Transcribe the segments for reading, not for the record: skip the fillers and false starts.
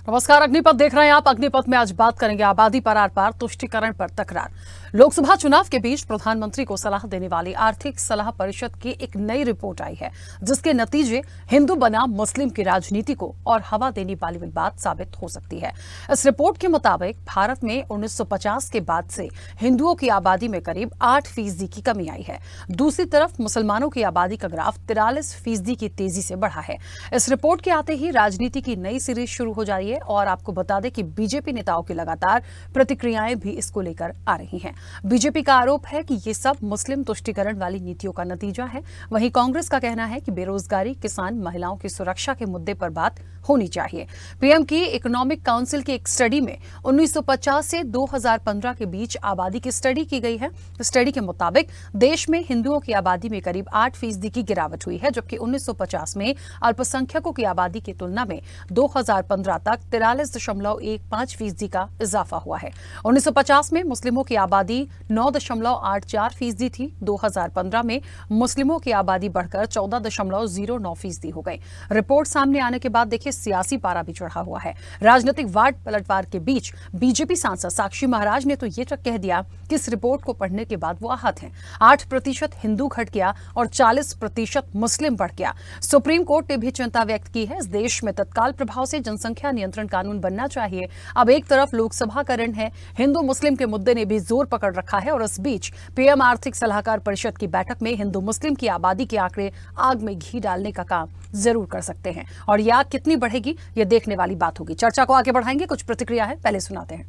नमस्कार, अग्निपथ देख रहे हैं आप। अग्निपथ में आज बात करेंगे आबादी पर आर पार, तुष्टीकरण पर तकरार। लोकसभा चुनाव के बीच प्रधानमंत्री को सलाह देने वाली आर्थिक सलाह परिषद की एक नई रिपोर्ट आई है, जिसके नतीजे हिंदू बनाम मुस्लिम की राजनीति को और हवा देने वाली बात साबित हो सकती है। इस रिपोर्ट के मुताबिक भारत में 1950 के बाद से हिंदुओं की आबादी में करीब 8% की कमी आई है। दूसरी तरफ मुसलमानों की आबादी का ग्राफ 43% की तेजी से बढ़ा है। इस रिपोर्ट के आते ही राजनीति की नई सीरीज शुरू हो जाती है और आपको बता दें कि बीजेपी नेताओं की लगातार प्रतिक्रियाएं भी इसको लेकर आ रही हैं। बीजेपी का आरोप है कि ये सब मुस्लिम तुष्टीकरण वाली नीतियों का नतीजा है। वहीं कांग्रेस का कहना है कि बेरोजगारी, किसान, महिलाओं की सुरक्षा के मुद्दे पर बात होनी चाहिए। पीएम की इकोनॉमिक काउंसिल की एक स्टडी में 1950 से 2015 के बीच आबादी की स्टडी की गई है। स्टडी के मुताबिक देश में हिंदुओं की आबादी में करीब 8% की गिरावट हुई है, जबकि 1950 में अल्पसंख्यकों की आबादी की तुलना में 2015 तक 43.15% का इजाफा हुआ है। 1950 में मुस्लिमों की आबादी 9.84% थी। 2015 में मुस्लिमों की आबादी बढ़कर 14.09% हो गई। रिपोर्ट सामने आने के बाद देखिए सियासी पारा भी चढ़ा हुआ है। राजनीतिक वाद पलटवार के बीच बीजेपी सांसद साक्षी महाराज ने तो ये तक कह दिया कि इस रिपोर्ट को पढ़ने के बाद वो आहत हैं। 8% हिंदू घट गया और 40% मुस्लिम बढ़ गया। सुप्रीम कोर्ट ने भी चिंता व्यक्त की है। इस देश में तत्काल प्रभाव से जनसंख्या नियंत्रण कानून बनना चाहिए। अब एक तरफ लोकसभा का रण है, हिंदू मुस्लिम के मुद्दे ने भी जोर पकड़ रखा है और इस बीच पीएम आर्थिक सलाहकार परिषद की बैठक में हिंदू मुस्लिम की आबादी के आंकड़े आग में घी डालने का काम जरूर कर सकते हैं और यह आग कितनी बढ़ेगी ये देखने वाली बात होगी। चर्चा को आगे बढ़ाएंगे, कुछ प्रतिक्रिया है, पहले सुनाते हैं।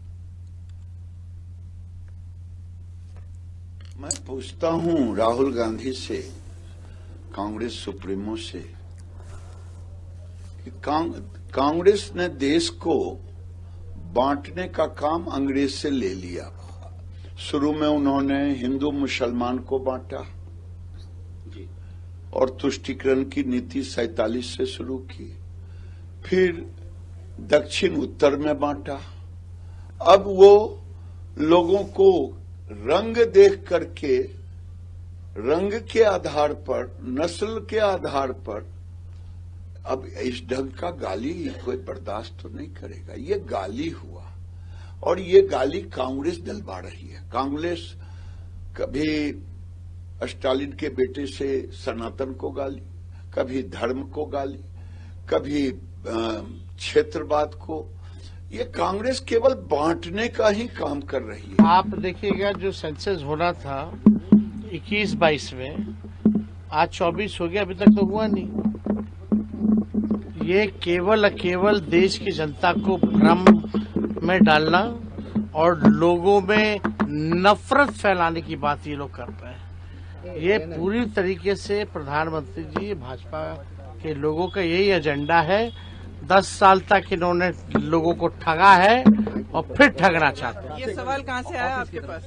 मैं पूछता हूं राहुल गांधी से, कांग्रेस सुप्रीमो से, कि कांग्रेस ने देश को बांटने का काम अंग्रेज से ले लिया। शुरू में उन्होंने हिंदू मुसलमान को बांटा और तुष्टीकरण की नीति 47 से शुरू की, फिर दक्षिण उत्तर में बांटा। अब वो लोगों को रंग देख करके, रंग के आधार पर, नस्ल के आधार पर, अब इस ढंग का गाली कोई बर्दाश्त तो नहीं करेगा। ये गाली हुआ और ये गाली कांग्रेस दिलवा रही है। कांग्रेस कभी स्टालिन के बेटे से सनातन को गाली, कभी धर्म को गाली, कभी क्षेत्रवाद को। ये कांग्रेस केवल बांटने का ही काम कर रही है। आप देखिएगा जो सेंसस होना था 21-22 में, आज 24 हो गया, अभी तक तो हुआ नहीं। ये केवल देश की जनता को भ्रम में डालना और लोगों में नफरत फैलाने की बात ये लोग कर रहे हैं। ये पूरी तरीके से प्रधानमंत्री जी, भाजपा के लोगों का यही एजेंडा है। 10 साल तक इन्होंने लोगों को ठगा है और फिर ठगना चाहते हैं। ये सवाल कहाँ से आया आपके पास?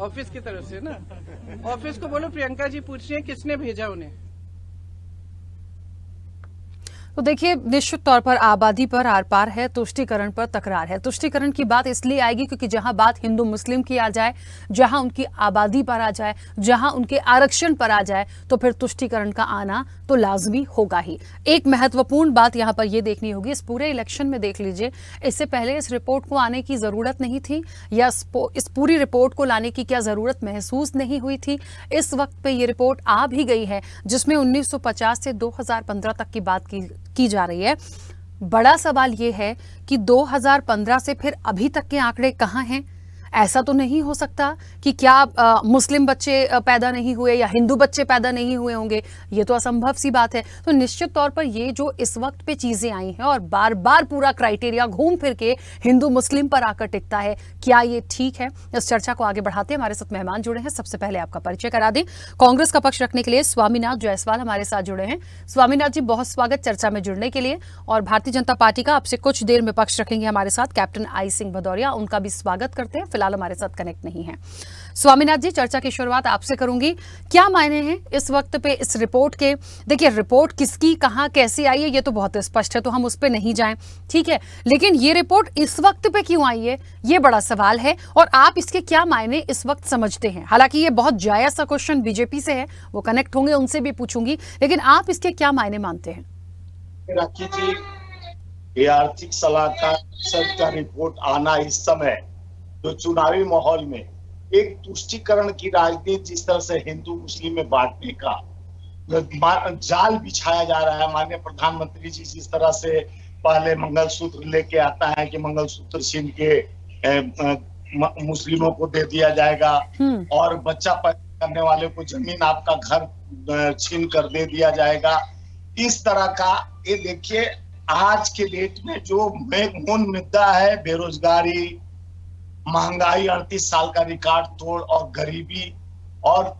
ऑफिस की तरफ से ना? ऑफिस को बोलो प्रियंका जी पूछ रही हैं किसने भेजा उन्हें। तो देखिए, निश्चित तौर पर आबादी पर आर पार है, तुष्टीकरण पर तकरार है। तुष्टीकरण की बात इसलिए आएगी क्योंकि जहां बात हिंदू मुस्लिम की आ जाए, जहां उनकी आबादी पर आ जाए, जहां उनके आरक्षण पर आ जाए, तो फिर तुष्टीकरण का आना तो लाजमी होगा ही। एक महत्वपूर्ण बात यहां पर यह देखनी होगी, इस पूरे इलेक्शन में देख लीजिए, इससे पहले इस रिपोर्ट को आने की जरूरत नहीं थी या इस पूरी रिपोर्ट को लाने की क्या जरूरत महसूस नहीं हुई थी। इस वक्त पे ये रिपोर्ट आ भी गई है, जिसमें 1950 से 2015 तक की बात की जा रही है। बड़ा सवाल यह है कि 2015 से फिर अभी तक के आंकड़े कहां हैं? ऐसा तो नहीं हो सकता कि क्या मुस्लिम बच्चे पैदा नहीं हुए या हिंदू बच्चे पैदा नहीं हुए होंगे। ये तो असंभव सी बात है। तो निश्चित तौर पर ये जो इस वक्त पे चीजें आई हैं और बार बार पूरा क्राइटेरिया घूम फिर के हिंदू मुस्लिम पर आकर टिकता है, क्या ये ठीक है? इस चर्चा को आगे बढ़ाते हैं। हमारे साथ मेहमान जुड़े हैं। सबसे पहले आपका परिचय करा दें। कांग्रेस का पक्ष रखने के लिए स्वामीनाथ जायसवाल हमारे साथ जुड़े हैं। स्वामीनाथ जी, बहुत स्वागत चर्चा में जुड़ने के लिए। और भारतीय जनता पार्टी का आपसे कुछ देर में पक्ष रखेंगे हमारे साथ कैप्टन आई सिंह भदौरिया, उनका भी स्वागत करते हैं। फिलहाल हमारे साथ कनेक्ट नहीं है। स्वामीनाथ जी, चर्चा की शुरुआत आपसे करूंगी। क्या मायने हैं इस वक्त पे इस रिपोर्ट के? देखिए, रिपोर्ट किसकी, कहां, कैसे आई है ये तो बहुत स्पष्ट है, तो हम उस पे नहीं जाएं, ठीक है। लेकिन ये रिपोर्ट इस वक्त पे क्यों आई है, ये बड़ा सवाल है और आप इसके क्या मायने इस वक्त समझते हैं? हालांकि ये बहुत जायज सा क्वेश्चन बीजेपी से है, वो कनेक्ट होंगे, उनसे भी पूछूंगी, लेकिन आप इसके क्या मायने मानते हैं? राखी जी, ये आर्थिक सलाहकार परिषद का रिपोर्ट आना इस समय जो चुनावी माहौल में एक तुष्टीकरण की राजनीति जिस तरह से हिंदू मुस्लिम में बांटने का जाल बिछाया जा रहा है। माननीय प्रधानमंत्री जी जिस तरह से पहले मंगलसूत्र लेके आता है कि मंगलसूत्र छीन के मुस्लिमों को दे दिया जाएगा और बच्चा पैदा करने वाले को जमीन आपका घर छीन कर दे दिया जाएगा। इस तरह का ये देखिए आज के डेट में जो मूल मुद्दा है बेरोजगारी, महंगाई 38 साल का रिकॉर्ड तोड़ और गरीबी और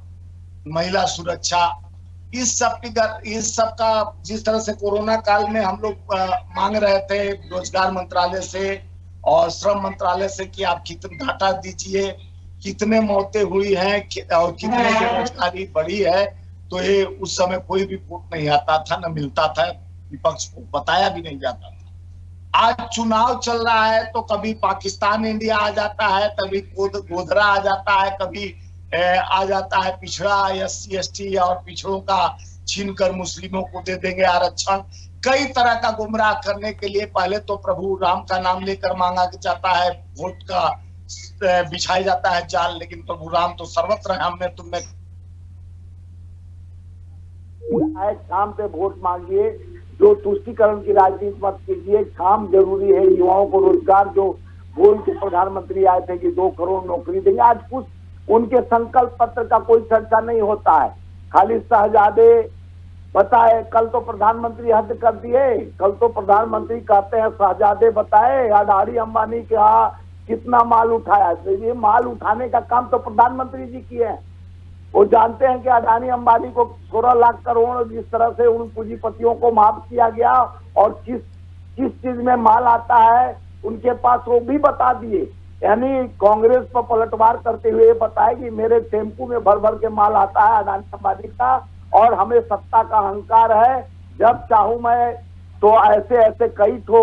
महिला सुरक्षा, इस सब का जिस तरह से कोरोना काल में हम लोग मांग रहे थे रोजगार मंत्रालय से और श्रम मंत्रालय से कि आप कितने डाटा दीजिए, कितने मौतें हुई हैं और कितने बेरोजगारी बढ़ी है, तो ये उस समय कोई रिपोर्ट नहीं आता था, न मिलता था, विपक्ष को बताया भी नहीं जाता था। आज चुनाव चल रहा है तो कभी पाकिस्तान इंडिया आ जाता है, कभी गोधरा आ जाता है, कभी आ जाता है पिछड़ा SC ST और पिछड़ों का छीनकर मुस्लिमों को दे देंगे आरक्षण। कई तरह का गुमराह करने के लिए पहले तो प्रभु राम का नाम लेकर मांगा जाता है, वोट का बिछाया जाता है जाल, लेकिन प्रभु राम तो सर्वत्र हम में तुम में। काम पे वोट मांगिए, जो तुष्टीकरण की राजनीति मत कीजिए, काम जरूरी है, युवाओं को रोजगार जो बोल के प्रधानमंत्री आए थे कि 2 करोड़ नौकरी देंगे, आज कुछ उनके संकल्प पत्र का कोई चर्चा नहीं होता है, खाली शहजादे बताए। कल तो प्रधानमंत्री हद कर दिए, कल तो प्रधानमंत्री कहते हैं शहजादे बताए, अडानी अंबानी के यहाँ कितना माल उठाया। तो ये माल उठाने का काम तो प्रधानमंत्री जी किए हैं। वो जानते हैं कि अडानी अंबानी को 16 लाख करोड़ जिस तरह से उन पूंजीपतियों को माफ किया गया और किस चीज में माल आता है उनके पास, वो भी बता दिए। यानी कांग्रेस पर पलटवार करते हुए बताए कि मेरे टेम्पू में भर भर के माल आता है अडानी अंबानी का और हमें सत्ता का अहंकार है, जब चाहूं मैं तो ऐसे ऐसे कई ठो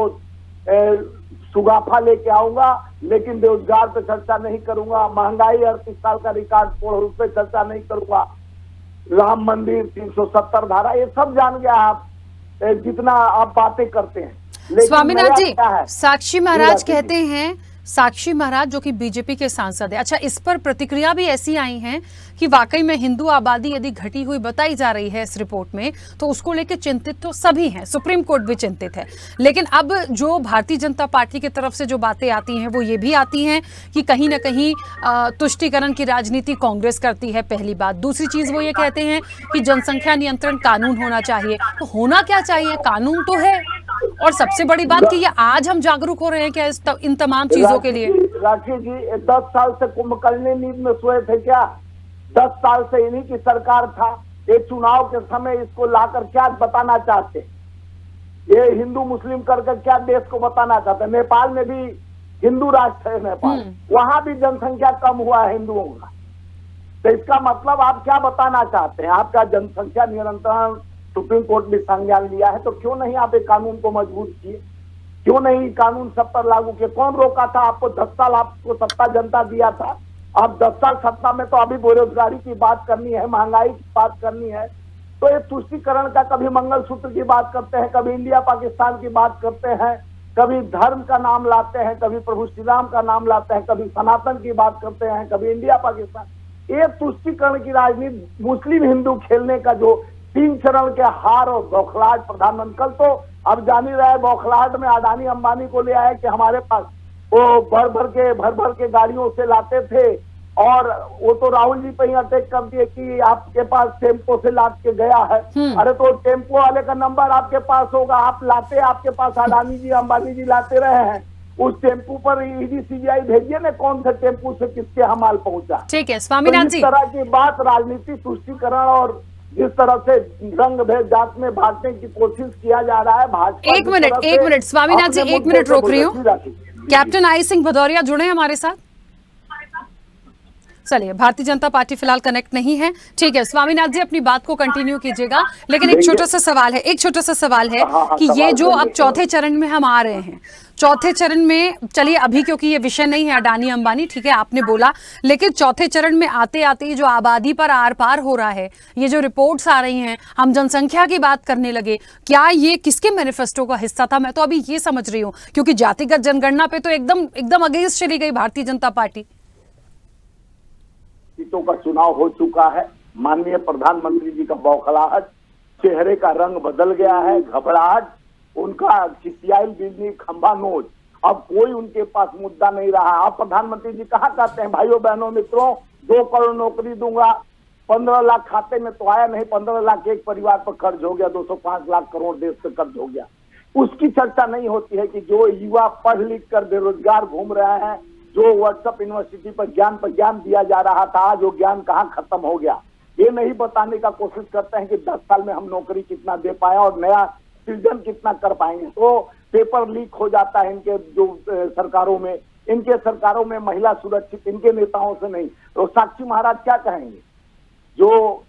सुगाफा लेके आऊंगा, लेकिन रोजगार पे चर्चा नहीं करूंगा, महंगाई 38 साल का रिकॉर्ड तोड़ उस पर चर्चा नहीं करूंगा, राम मंदिर 370 धारा, ये सब जान गया आप जितना आप बातें करते हैं। स्वामीनाथ जी, साक्षी महाराज कहते हैं, साक्षी महाराज जो कि बीजेपी के सांसद है, अच्छा इस पर प्रतिक्रिया भी ऐसी आई हैं कि वाकई में हिंदू आबादी यदि घटी हुई बताई जा रही है इस रिपोर्ट में, तो उसको लेकर चिंतित तो सभी हैं, सुप्रीम कोर्ट भी चिंतित है। लेकिन अब जो भारतीय जनता पार्टी की तरफ से जो बातें आती हैं वो ये भी आती हैं कि कहीं ना कहीं तुष्टीकरण की राजनीति कांग्रेस करती है, पहली बात। दूसरी चीज वो ये कहते हैं कि जनसंख्या नियंत्रण कानून होना चाहिए। तो होना क्या चाहिए? कानून तो है, और सबसे बड़ी बात कि ये आज हम जागरूक हो रहे हैं क्या इन तमाम चीजों के लिए? राखी जी 10 साल से कुंभकर्ण नींद में सोए थे क्या? 10 साल से इन्हीं की सरकार था। ये चुनाव के समय इसको लाकर क्या बताना चाहते? ये हिंदू मुस्लिम करके क्या देश को बताना चाहते? नेपाल में भी हिंदू राष्ट्र है, नेपाल, वहां भी जनसंख्या कम हुआ है हिंदुओं का। तो इसका मतलब आप क्या बताना चाहते हैं? आपका जनसंख्या नियंत्रण सुप्रीम कोर्ट ने संज्ञान लिया है, तो क्यों नहीं आप एक कानून को मजबूत किए? क्यों नहीं कानून सब पर लागू किए? कौन रोका था आपको? 10 साल आपको सत्ता जनता दिया था, अब 10 साल सत्ता में तो अभी बेरोजगारी की बात करनी है, महंगाई की बात करनी है। तो ये तुष्टीकरण का कभी मंगलसूत्र की बात करते हैं, कभी इंडिया पाकिस्तान की बात करते हैं, कभी धर्म का नाम लाते हैं, कभी प्रभु श्री राम का नाम लाते हैं, कभी सनातन की बात करते हैं, कभी इंडिया पाकिस्तान। ये तुष्टीकरण की राजनीति मुस्लिम हिंदू खेलने का जो 3 चरण के हार और बौखलाहट प्रधानमंत्री, कल तो अब जान ही रहा है बौखलाहट में अडानी अंबानी को ले आए कि हमारे पास वो भर भर के गाड़ियों से लाते थे, और वो तो राहुल जी पे ही अटैक कर दिए कि आपके पास टेम्पो से लाद के गया है। अरे तो टेम्पो वाले का नंबर आपके पास होगा, आप लाते, आपके पास अडानी जी अंबानी जी लाते रहे हैं, उस टेम्पू पर ईडी सीबीआई भेजिए ना, कौन से टेम्पू से किसके यहाँ माल पहुंचा। ठीक है स्वामीनाथ जी, इस तरह की बात राजनीति तुष्टीकरण और जिस तरह से रंग भेद जात में बांटने की कोशिश किया जा रहा है भाजपा। एक मिनट स्वामीनाथ जी, 1 मिनट रोक रही हूँ। कैप्टन आई सिंह भदौरिया जुड़े हमारे साथ। चलिए, भारतीय जनता पार्टी फिलहाल कनेक्ट नहीं है, ठीक है। स्वामीनाथ जी अपनी बात को कंटिन्यू कीजिएगा, लेकिन एक छोटा सा सवाल है, हाँ, कि ये जो सवाल अब चौथे चरण में हम आ रहे हैं, चौथे चरण में चलिए अभी क्योंकि ये विषय नहीं है अडानी अंबानी, ठीक है आपने बोला, लेकिन चौथे चरण में आते आते जो आबादी पर आर पार हो रहा है, ये जो रिपोर्ट्स आ रही हैं, हम जनसंख्या की बात करने लगे, क्या ये किसके मैनिफेस्टो का हिस्सा था? मैं तो अभी ये समझ रही हूँ, क्योंकि जातिगत जनगणना पे तो एकदम अगेंस्ट चली गई भारतीय जनता पार्टी। सीटों का चुनाव हो चुका है, माननीय प्रधानमंत्री जी का बौखलाहट, चेहरे का रंग बदल गया है, घबराहट, उनका खिसियाई बिजली खंभा नोच, अब कोई उनके पास मुद्दा नहीं रहा। अब प्रधानमंत्री जी कहा कहते हैं, भाइयों बहनों मित्रों 2 करोड़ नौकरी दूंगा, 15 लाख खाते में तो आया नहीं, 15 लाख एक परिवार पर खर्च हो गया, 205 लाख करोड़ देश से खर्च हो गया। उसकी चर्चा नहीं होती है कि जो युवा पढ़ लिख कर बेरोजगार घूम रहे हैं, जो व्हाट्सएप यूनिवर्सिटी पर ज्ञान दिया जा रहा था, जो ज्ञान कहाँ खत्म हो गया, ये नहीं बताने का कोशिश करते हैं कि 10 साल में हम नौकरी कितना दे पाए और नया सृजन कितना कर पाएंगे। तो पेपर लीक हो जाता है इनके जो सरकारों में, इनके सरकारों में महिला सुरक्षित, इनके नेताओं से नहीं। तो साक्षी महाराज क्या कहेंगे? जो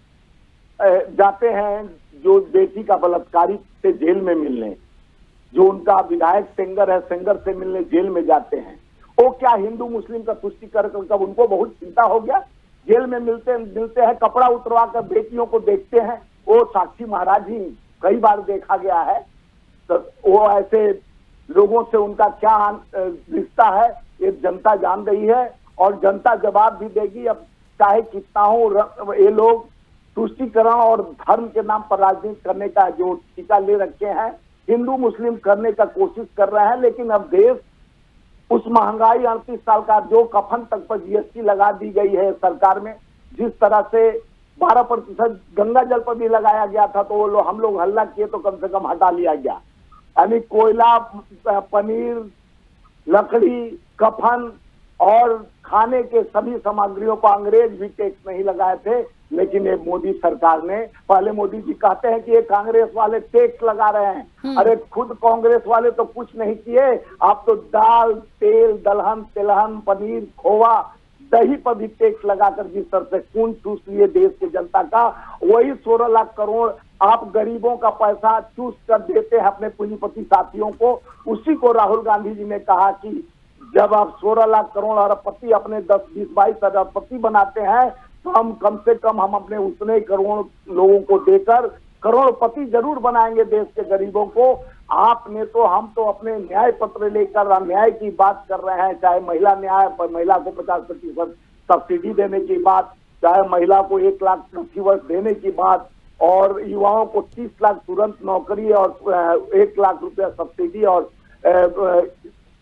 जाते हैं, जो बेटी का बलात्कारी से जेल में मिलने, जो उनका विधायक सेंगर है, सेंगर से मिलने जेल में जाते हैं, वो क्या हिंदू मुस्लिम का तुष्टीकरण कब उनको बहुत चिंता हो गया? जेल में मिलते हैं, कपड़ा उतरवा कर बेटियों को देखते हैं, वो साक्षी महाराज ही कई बार देखा गया है। तो वो ऐसे लोगों से उनका क्या रिश्ता है ये जनता जान रही है, और जनता जवाब भी देगी। अब चाहे कितना हो, ये लोग तुष्टीकरण और धर्म के नाम पर राजनीति करने का जो टीका ले रखे हैं, हिंदू मुस्लिम करने का कोशिश कर रहे हैं। लेकिन अब देश उस महंगाई 38 साल का जो कफन तक पर जीएसटी लगा दी गई है सरकार में, जिस तरह से 12% गंगा जल पर भी लगाया गया था, तो वो हम लोग हल्ला किए तो कम से कम हटा लिया गया। यानी कोयला, पनीर, लकड़ी, कफन और खाने के सभी सामग्रियों पर अंग्रेज भी टैक्स नहीं लगाए थे, लेकिन ये मोदी सरकार ने, पहले मोदी जी कहते हैं कि ये कांग्रेस वाले टैक्स लगा रहे हैं, अरे खुद कांग्रेस वाले तो कुछ नहीं किए, आप तो दाल, तेल, दलहन, तिलहन, पनीर, खोवा, दही पर भी टैक्स लगाकर जिस तरह से खून चूस लिए देश की जनता का, वही 16 लाख करोड़ आप गरीबों का पैसा चूस कर देते हैं अपने पूंजीपति साथियों को। उसी को राहुल गांधी जी ने कहा कि जब आप 16 लाख करोड़ अरबपति अपने 10, 20, 22 अरबपति बनाते हैं, तो हम कम से कम हम अपने उतने करोड़ लोगों को देकर करोड़पति जरूर बनाएंगे देश के गरीबों को। आपने तो, हम तो अपने न्याय पत्र लेकर न्याय की बात कर रहे हैं, चाहे महिला न्याय पर महिला को 50% सब्सिडी देने की बात, चाहे महिला को 1 लाख प्रति वर्ष देने की बात, और युवाओं को 30 लाख तुरंत नौकरी और 1 लाख रुपया सब्सिडी, और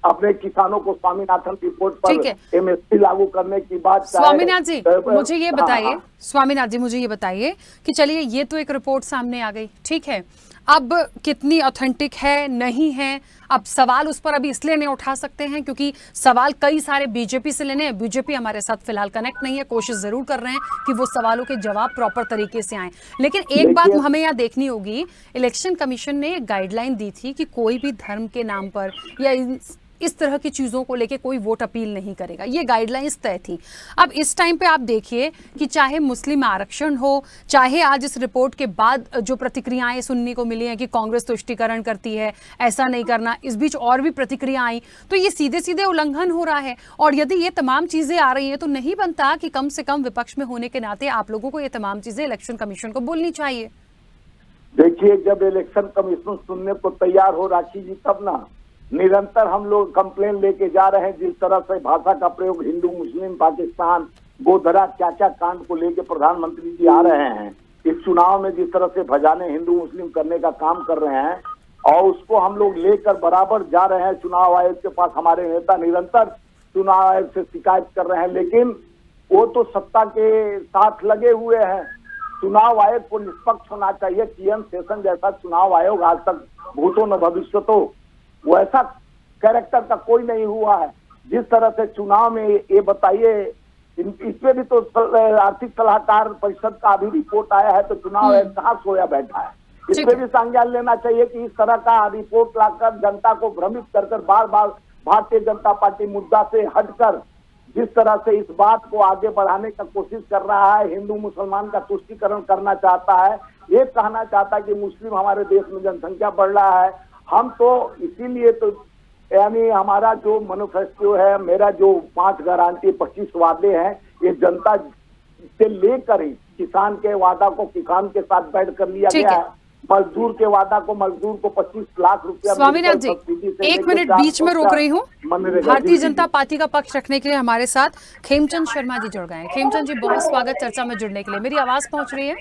अपने किसानों को स्वामीनाथन रिपोर्ट पर एमएसपी लागू करने की बात। स्वामीनाथ जी मुझे ये बताइए, स्वामीनाथ जी मुझे ये बताइए कि चलिए ये तो एक रिपोर्ट सामने आ गई, ठीक है, अब कितनी ऑथेंटिक है नहीं है, अब सवाल उस पर अभी इसलिए नहीं उठा सकते हैं क्योंकि सवाल कई सारे बीजेपी से लेने हैं। बीजेपी हमारे साथ फिलहाल कनेक्ट नहीं है, कोशिश जरूर कर रहे हैं कि वो सवालों के जवाब प्रॉपर तरीके से आए। लेकिन एक बात हमें यहाँ देखनी होगी, इलेक्शन कमीशन ने गाइडलाइन दी थी कि कोई भी धर्म के नाम पर या इस तरह की चीजों को लेके कोई वोट अपील नहीं करेगा, ये गाइडलाइंस तय थी। अब इस टाइम पे आप देखिए कि चाहे मुस्लिम आरक्षण हो, चाहे आज इस रिपोर्ट के बाद जो प्रतिक्रियाएं सुनने को मिली हैं कि कांग्रेस तुष्टीकरण करती है, ऐसा नहीं करना, इस बीच और भी प्रतिक्रिया आई, तो ये सीधे सीधे उल्लंघन हो रहा है। और यदि ये तमाम चीजें आ रही हैं तो नहीं बनता कि कम से कम विपक्ष में होने के नाते आप लोगों को ये तमाम चीजें इलेक्शन कमीशन को बोलनी चाहिए। देखिए, जब इलेक्शन कमीशन सुनने को तैयार हो राखी जी, तब ना निरंतर हम लोग कंप्लेन लेके जा रहे हैं। जिस तरह से भाषा का प्रयोग हिंदू मुस्लिम, पाकिस्तान, गोधरा, क्या कांड को लेके प्रधानमंत्री जी आ रहे हैं, इस चुनाव में जिस तरह से भजाने हिंदू मुस्लिम करने का काम कर रहे हैं, और उसको हम लोग लेकर बराबर जा रहे हैं चुनाव आयोग के पास। हमारे नेता निरंतर चुनाव आयोग से शिकायत कर रहे हैं, लेकिन वो तो सत्ता के साथ लगे हुए हैं। चुनाव आयोग को निष्पक्ष होना चाहिए। TN सेशन जैसा चुनाव आयोग आज तक भूतो न भविष्यतो, वैसा कैरेक्टर का कोई नहीं हुआ है। जिस तरह से चुनाव में ये बताइए, इसमें भी तो आर्थिक सलाहकार परिषद का अभी रिपोर्ट आया है, तो चुनाव आयोग कहाँ सोया बैठा है। इसमें भी संज्ञान लेना चाहिए कि इस तरह का रिपोर्ट लाकर जनता को भ्रमित कर बार बार भारतीय जनता पार्टी मुद्दा से हटकर जिस तरह से इस बात को आगे बढ़ाने का कोशिश कर रहा है, हिंदू मुसलमान का तुष्टीकरण करना चाहता है, ये कहना चाहता है कि मुस्लिम हमारे देश में जनसंख्या बढ़ रहा है। हम तो इसीलिए तो यानी हमारा जो मैनिफेस्टो है, मेरा जो 5 गारंटी 25 वादे हैं, ये जनता से लेकर ही किसान के वादा को किसान के साथ बैठ कर लिया ठीक गया है। है, मजदूर के वादा को मजदूर को 25 लाख रुपया स्वामीनाथ जी, सब्सिडी से एक लेकर मिनट 400 बीच में रोक रही हूँ। मनरेगा। भारतीय जी, जी, जनता जी। पार्टी का पक्ष रखने के लिए हमारे साथ खेमचंद शर्मा जी जुड़ गए हैं। खेमचंद जी, बहुत स्वागत चर्चा में जुड़ने के लिए। मेरी आवाज पहुंच रही है?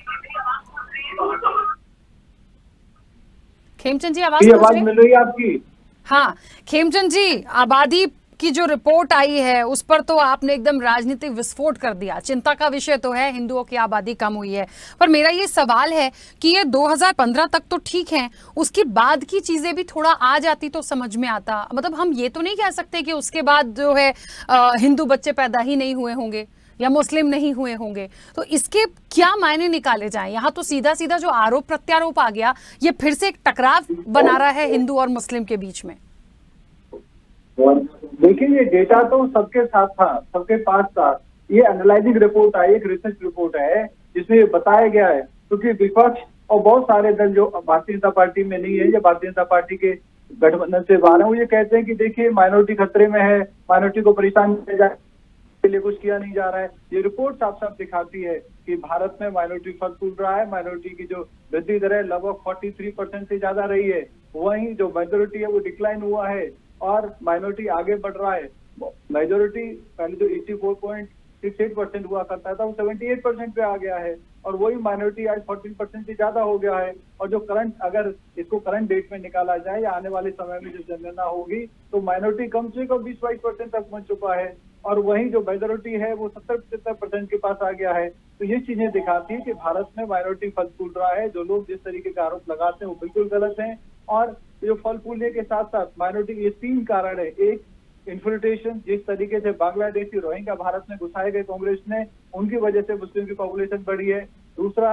खेमचंद जी, आवाज पहुंच रही है? मिल रही है आपकी? हाँ खेमचंद जी, आबादी की जो रिपोर्ट आई है उस पर तो आपने एकदम राजनीतिक विस्फोट कर दिया। चिंता का विषय तो है, हिंदुओं की आबादी कम हुई है, पर मेरा ये सवाल है कि ये 2015 तक तो ठीक है, उसके बाद की चीजें भी थोड़ा आ जाती तो समझ में आता। मतलब हम ये तो नहीं कह सकते कि उसके बाद जो है हिंदू बच्चे पैदा ही नहीं हुए होंगे या मुस्लिम नहीं हुए होंगे। तो इसके क्या मायने निकाले जाएं? यहाँ तो सीधा सीधा जो आरोप प्रत्यारोप आ गया, ये फिर से एक टकराव बना रहा है हिंदू और मुस्लिम के बीच में। देखिए, ये डेटा तो सबके साथ था, सबके पास था। ये एनालाइजिंग रिपोर्ट है, एक रिसर्च रिपोर्ट है जिसमें ये बताया गया है, क्योंकि विपक्ष और बहुत सारे दल जो भारतीय जनता पार्टी में नहीं है या भारतीय जनता पार्टी के गठबंधन से बाहर है, वो ये कहते हैं कि देखिए माइनॉरिटी खतरे में है, माइनॉरिटी को परेशान किया जा के लिए कुछ किया नहीं जा रहा है। ये रिपोर्ट साफ साफ दिखाती है कि भारत में माइनॉरिटी फल फूल रहा है, माइनॉरिटी की जो वृद्धि दर है लगभग 43% से ज्यादा रही है, वहीं जो मेजोरिटी है वो डिक्लाइन हुआ है और माइनॉरिटी आगे बढ़ रहा है। मेजोरिटी पहले जो 84.68% हुआ करता था वो 78% पे आ गया है और वही माइनॉरिटी आज 14% से ज्यादा हो गया है। और जो करंट, अगर इसको करंट डेट में निकाला जाए या आने वाले समय में जो जनगणना होगी तो माइनॉरिटी कम से कम 20-22% तक पहुंच चुका है और वही जो मेजोरिटी है वो 70-75% के पास आ गया है। तो ये चीजें दिखाती है कि भारत में माइनॉरिटी फल फूल रहा है। जो लोग जिस तरीके का आरोप लगाते हैं वो बिल्कुल गलत है। और जो फल फूलने के साथ साथ माइनॉरिटी के 3 कारण है। एक, इन्फिल्ट्रेशन, जिस तरीके से बांग्लादेशी रोहिंग्या भारत में घुसाए गए कांग्रेस ने, उनकी वजह से मुस्लिम की पॉपुलेशन बढ़ी है। दूसरा,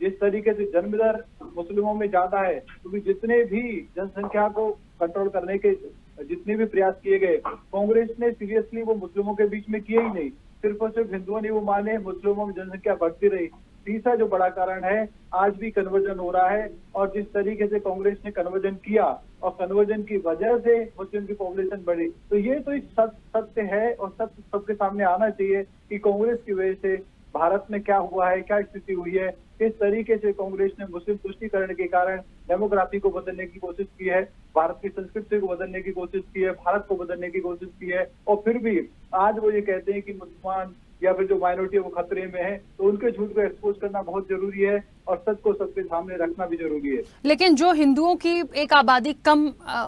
जिस तरीके से जन्म दर मुस्लिमों में ज्यादा है, क्योंकि जितने भी जनसंख्या को कंट्रोल करने के जितने भी प्रयास किए गए, कांग्रेस ने सीरियसली वो मुस्लिमों के बीच में किए ही नहीं, सिर्फ और सिर्फ हिंदुओं ने वो माने, मुस्लिमों में जनसंख्या बढ़ती रही। तीसरा जो बड़ा कारण है, आज भी कन्वर्जन हो रहा है और जिस तरीके से कांग्रेस ने कन्वर्जन किया और कन्वर्जन की वजह से मुस्लिम की पॉपुलेशन बढ़ी, तो ये तो एक सत्य है और सत्य सबके सामने आना चाहिए कि कांग्रेस की वजह से भारत में क्या हुआ है, क्या स्थिति हुई है, किस तरीके से कांग्रेस ने मुस्लिम तुष्टीकरण के कारण डेमोग्राफी को बदलने की कोशिश की है, भारत की संस्कृति को बदलने की कोशिश की है, भारत को बदलने की कोशिश की है। और फिर भी आज वो ये कहते हैं कि मुसलमान या फिर जो माइनॉरिटी है वो खतरे में है, तो उनके झूठ को एक्सपोज करना बहुत जरूरी है और सच को सबके सामने रखना भी जरूरी है। लेकिन जो हिंदुओं की एक आबादी कम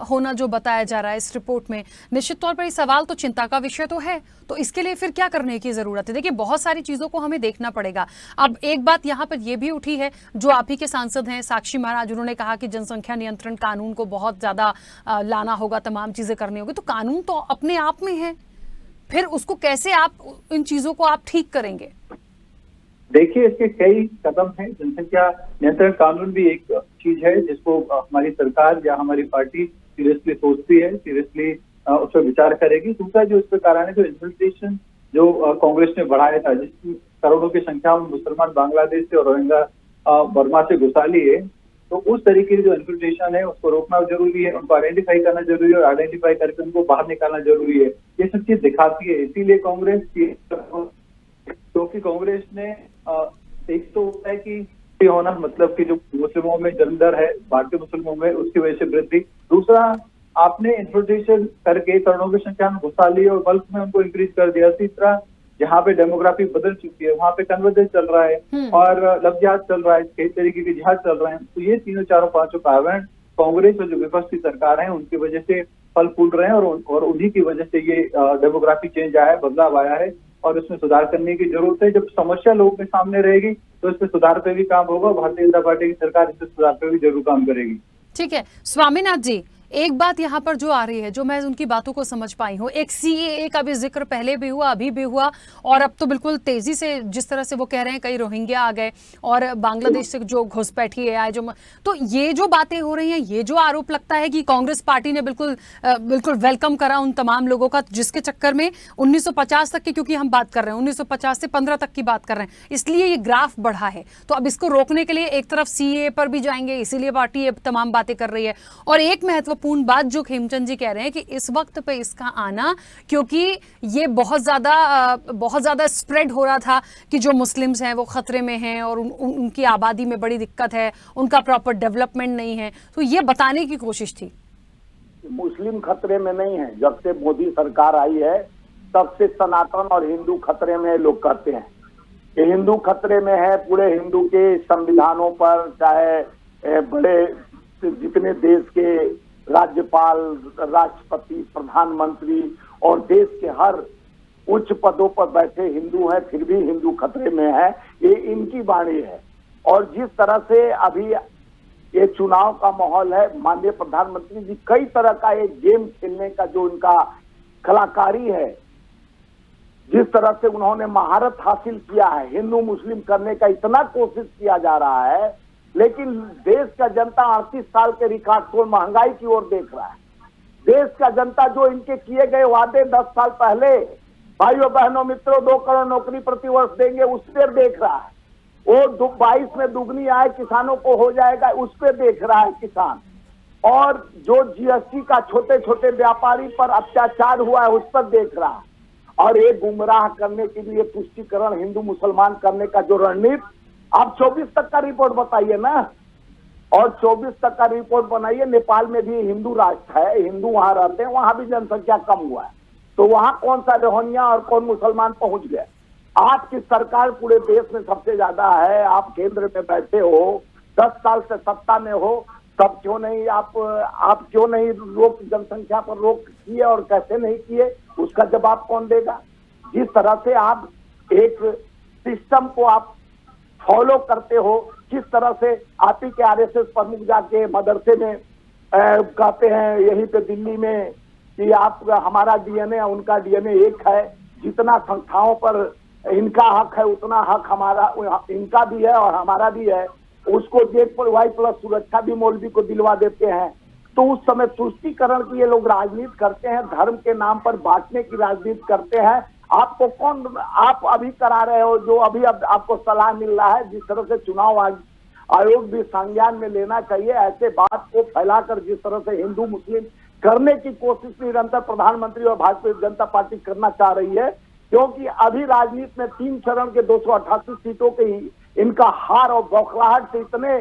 होना जो बताया जा रहा है इस रिपोर्ट में, निश्चित तौर पर ये सवाल तो चिंता का विषय तो है। तो इसके लिए फिर क्या करने की जरूरत है? देखिए, बहुत सारी चीजों को हमें देखना पड़ेगा। अब एक बात यहाँ पर यह भी उठी है, जो आप ही के सांसद हैं साक्षी महाराज, उन्होंने कहा कि जनसंख्या नियंत्रण कानून को बहुत ज्यादा लाना होगा, तमाम चीजें करनी होगी। तो कानून तो अपने आप में है, फिर उसको कैसे आप इन चीजों को आप ठीक करेंगे? देखिए, इसके कई कदम हैं। जनसंख्या नियंत्रण कानून भी एक चीज है जिसको हमारी सरकार या हमारी पार्टी सीरियसली सोचती है, सीरियसली उस पर विचार करेगी। दूसरा जो इस पर कारण है, जो इन्फिल्ट्रेशन जो कांग्रेस ने बढ़ाया था, जिसकी करोड़ों की संख्या में मुसलमान बांग्लादेश से और रोहिंग्या बर्मा से घुसा लिए, तो उस तरीके की जो इन्फिल्ट्रेशन है उसको रोकना जरूरी है, उनको आइडेंटिफाई करना जरूरी है और आइडेंटिफाई करके उनको बाहर निकालना जरूरी है। ये सब चीज दिखाती है। इसीलिए कांग्रेस की, क्योंकि कांग्रेस ने एक तो होता है कि होना, मतलब कि जो मुस्लिमों में जन्म दर है भारतीय मुस्लिमों में, उसकी वजह से वृद्धि। दूसरा, आपने इन्फिल्ट्रेशन करके करोड़ों की संख्या में घुसा ली और बल्क में उनको इंक्रीज कर दिया। तीसरा, जहाँ पे डेमोग्राफी बदल चुकी है वहाँ पे कन्वर्जेंस चल रहा है और लव जिहाद चल रहा है, कई तरीके के जिहाद चल रहे हैं। तो ये तीनों चारों पांचों कारण कांग्रेस और जो विपक्ष की सरकार है उनकी वजह से फल फूल रहे हैं और उन्हीं की वजह से ये डेमोग्राफी चेंज आया है, बदलाव आया है और इसमें सुधार करने की जरूरत है। जब समस्या लोगों के सामने रहेगी तो इसमें सुधार पे भी काम होगा। भारतीय जनता पार्टी की सरकार इसमें सुधार पे भी जरूर काम करेगी। ठीक है स्वामीनाथ जी, एक बात यहाँ पर जो आ रही है, जो मैं उनकी बातों को समझ पाई हूँ, एक सीएए का भी जिक्र पहले भी हुआ, अभी भी हुआ, और अब तो बिल्कुल तेजी से जिस तरह से वो कह रहे हैं कई रोहिंग्या आ गए और बांग्लादेश से जो घुसपैठी है जो, तो ये जो बातें हो रही हैं, ये जो आरोप लगता है कि कांग्रेस पार्टी ने बिल्कुल वेलकम करा उन तमाम लोगों का, जिसके चक्कर में 1950 तक की, क्योंकि हम बात कर रहे हैं 1950 से 15 तक की बात कर रहे हैं, इसलिए ये ग्राफ बढ़ा है। तो अब इसको रोकने के लिए एक तरफ सीएए पर भी जाएंगे, इसीलिए पार्टी ये तमाम बातें कर रही है। और एक महत्वपूर्ण बात जो खेमचंद जी कह रहे हैं कि इस वक्त पे इसका आना, क्योंकि ये बहुत ज्यादा स्प्रेड हो रहा था कि जो मुस्लिम्स हैं वो खतरे में हैं और उनकी आबादी में बड़ी दिक्कत है, उनका प्रॉपर डेवलपमेंट नहीं है, तो ये बताने की कोशिश थी। मुस्लिम खतरे में नहीं है, जब से मोदी सरकार आई है तब से सनातन और हिंदू खतरे में, लोग कहते हैं कि हिंदू खतरे में है। पूरे हिंदू के संविधानों पर, चाहे बड़े जितने देश के राज्यपाल, राष्ट्रपति, प्रधानमंत्री और देश के हर उच्च पदों पर बैठे हिंदू हैं, फिर भी हिंदू खतरे में है, ये इनकी वाणी है। और जिस तरह से अभी ये चुनाव का माहौल है, माननीय प्रधानमंत्री जी कई तरह का एक गेम खेलने का जो उनका कलाकारी है, जिस तरह से उन्होंने महारत हासिल किया है, हिंदू मुस्लिम करने का इतना कोशिश किया जा रहा है, लेकिन देश का जनता 38 साल के रिकॉर्ड तोड़ महंगाई की ओर देख रहा है। देश का जनता जो इनके किए गए वादे 10 साल पहले, भाइयों बहनों मित्रों 2 करोड़ नौकरी प्रतिवर्ष देंगे, उस पर देख रहा है। वो 22 में दुगनी आय किसानों को हो जाएगा, उस पर देख रहा है किसान। और जो जीएसटी का छोटे छोटे व्यापारी पर अत्याचार हुआ है, उस पर देख रहा है। और ये गुमराह करने के लिए तुष्टीकरण हिंदू मुसलमान करने का जो रणनीति, आप 24 तक का रिपोर्ट बताइए ना, और 24 तक का रिपोर्ट बनाइए। नेपाल में भी हिंदू राष्ट्र है, हिंदू वहां रहते हैं, वहां भी जनसंख्या कम हुआ है, तो वहां कौन सा रोहिंग्या और कौन मुसलमान पहुंच गए। आपकी सरकार पूरे देश में सबसे ज्यादा है, आप केंद्र में बैठे हो, 10 साल से सत्ता में हो, तब क्यों नहीं आप क्यों नहीं रोक, जनसंख्या पर रोक किए और कैसे नहीं किए, उसका जवाब कौन देगा। जिस तरह से आप एक सिस्टम को आप फॉलो करते हो, किस तरह से आप ही के आरएसएस प्रमुख जाके मदरसे में कहते हैं यहीं पे दिल्ली में कि आप हमारा डीएनए उनका डीएनए एक है, जितना संस्थाओं पर इनका हक है उतना हक हमारा, इनका भी है और हमारा भी है, उसको जेड पर वाई प्लस सुरक्षा भी मौलवी को दिलवा देते हैं। तो उस समय तुष्टीकरण की ये लोग राजनीति करते हैं, धर्म के नाम पर बांटने की राजनीति करते हैं। आपको कौन, आप अभी करा रहे हो जो अभी अब आपको सलाह मिल रहा है, जिस तरह से चुनाव आयोग भी संज्ञान में लेना चाहिए, ऐसे बात को फैलाकर जिस तरह से हिंदू मुस्लिम करने की कोशिश निरंतर प्रधानमंत्री और भारतीय जनता पार्टी करना चाह रही है। क्योंकि अभी राजनीति में 3 चरण के 288 सीटों के ही इनका हार और बौखलाहट से इतने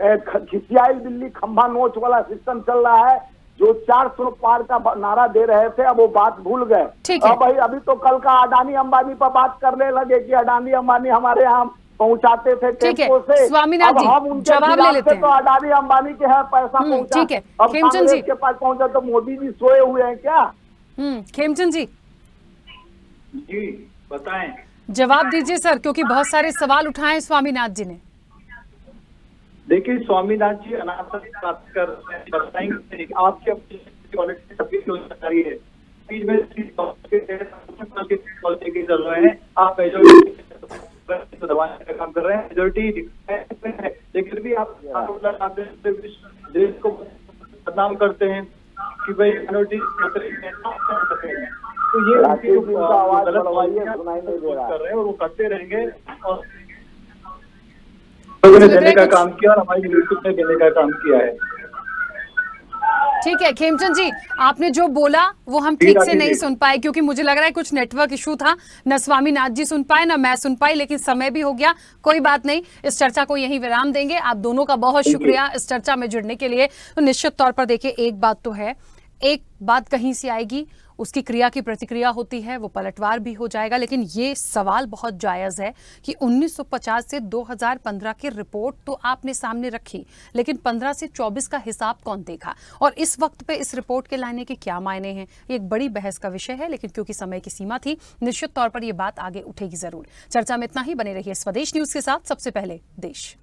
खिसियाई दिल्ली खंभा नोच वाला सिस्टम चल रहा है, जो 400 पार का नारा दे रहे थे, अब वो बात भूल गए। अब भाई अभी तो कल का अडानी अंबानी पर बात करने लगे कि अडानी अंबानी हमारे यहाँ पहुंचाते थे टेम्पो से, स्वामीनाथ जी हम उनके जवाब ले लेते हैं। तो अडानी अंबानी के यहाँ पैसा पहुंचा, ठीक है, अब खेमचंद जी के पास पहुंचा तो मोदी जी सोए हुए हैं क्या। खेमचंद जी बताएं, जवाब दीजिए सर, क्योंकि बहुत सारे सवाल उठाए स्वामीनाथ जी ने। देखिए स्वामीनाथ जी अनावश्यक बात कर बताएंगे, आपकी क्वालिटी सबकी जानकारी है, बीच में चल रहे हैं, आप दबाने का काम कर रहे हैं, मेजोरिटी लेकिन भी आप देश को बदनाम करते हैं कि भाई माइनॉरिटी तो ये उनकी जो गलत कर रहे हैं और वो करते रहेंगे, और लोगों ने देने का काम किया और हमारी यूट्यूब ने देने का काम किया है। ठीक है खेमचंद जी, आपने जो बोला वो हम ठीक से नहीं सुन पाए, क्योंकि मुझे लग रहा है कुछ नेटवर्क इशू था, न स्वामीनाथ जी सुन पाए न मैं सुन पाई, लेकिन समय भी हो गया, कोई बात नहीं, इस चर्चा को यहीं विराम देंगे। आप दोनों का बहुत शुक्रिया इस चर्चा में जुड़ने के लिए। तो निश्चित तौर पर देखिए, एक बात तो है, एक बात कहीं से आएगी, उसकी क्रिया की प्रतिक्रिया होती है, वो पलटवार भी हो जाएगा, लेकिन ये सवाल बहुत जायज़ है कि 1950 से 2015 की रिपोर्ट तो आपने सामने रखी, लेकिन 15 से 24 का हिसाब कौन देखा, और इस वक्त पे इस रिपोर्ट के लाने के क्या मायने हैं, ये एक बड़ी बहस का विषय है, लेकिन क्योंकि समय की सीमा थी, निश्चित तौर पर ये बात आगे उठेगी जरूर। चर्चा में इतना ही, बने रहिए स्वदेश न्यूज के साथ, सबसे पहले देश।